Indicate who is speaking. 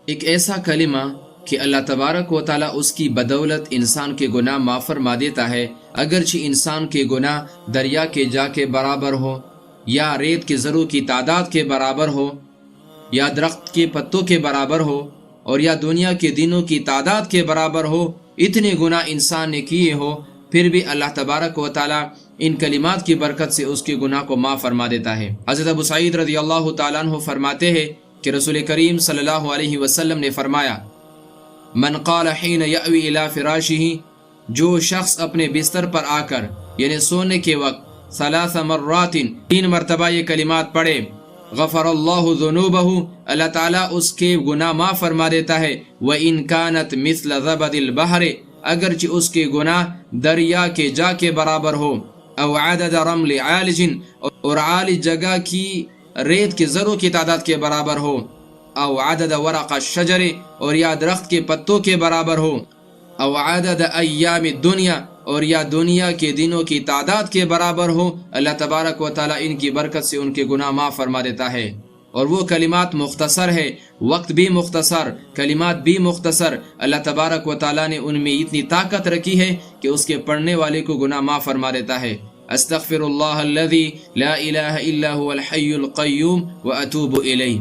Speaker 1: ایک ایسا کلمہ کہ اللہ تبارک و تعالیٰ اس کی بدولت انسان کے گناہ معاف فرما دیتا ہے، اگرچہ انسان کے گناہ دریا کے جا کے برابر ہو، یا ریت کے ذروں کی تعداد کے برابر ہو، یا درخت کے پتوں کے برابر ہو، اور یا دنیا کے دنوں کی تعداد کے برابر ہو۔ اتنے گناہ انسان نے کیے ہو، پھر بھی اللہ تبارک و تعالیٰ ان کلمات کی برکت سے اس کے گناہ کو معاف فرما دیتا ہے۔ حضرت ابو سعید رضی اللہ تعالیٰ عنہ فرماتے ہیں کہ رسول کریم صلی اللہ علیہ وسلم نے فرمایا، من قال حین یأوی الی فراشہ، جو شخص اپنے بستر پر آ کر یعنی سونے کے وقت 3 مرات 3 مرتبہ یہ کلمات پڑھے، غفر اللہ ذنوبہ، اللہ تعالیٰ اس کے گناہ معاف فرما دیتا ہے، وَإِن كَانَتْ مِثْلَ زَبَدِ الْبَحْرِ، اگرچہ اس کے گناہ دریا کے جا کے برابر ہو، او عدد رمل عالج، اور عالج جگہ کی ریت کے ذروں کی تعداد کے برابر ہو، او عدد ورق الشجر، اور یا درخت کے پتوں کے برابر ہو، او عدد ایام الدنیا، اور یا دنیا کے دنوں کی تعداد کے برابر ہو، اللہ تبارک و تعالیٰ ان کی برکت سے ان کے گناہ معاف فرما دیتا ہے۔ اور وہ کلمات مختصر ہے، وقت بھی مختصر، کلمات بھی مختصر، اللہ تبارک و تعالیٰ نے ان میں اتنی طاقت رکھی ہے کہ اس کے پڑھنے والے کو گناہ معاف فرما دیتا ہے۔ استغفر اللہ الذی لا الہ الا هو الحی القیوم واتوب الیہ۔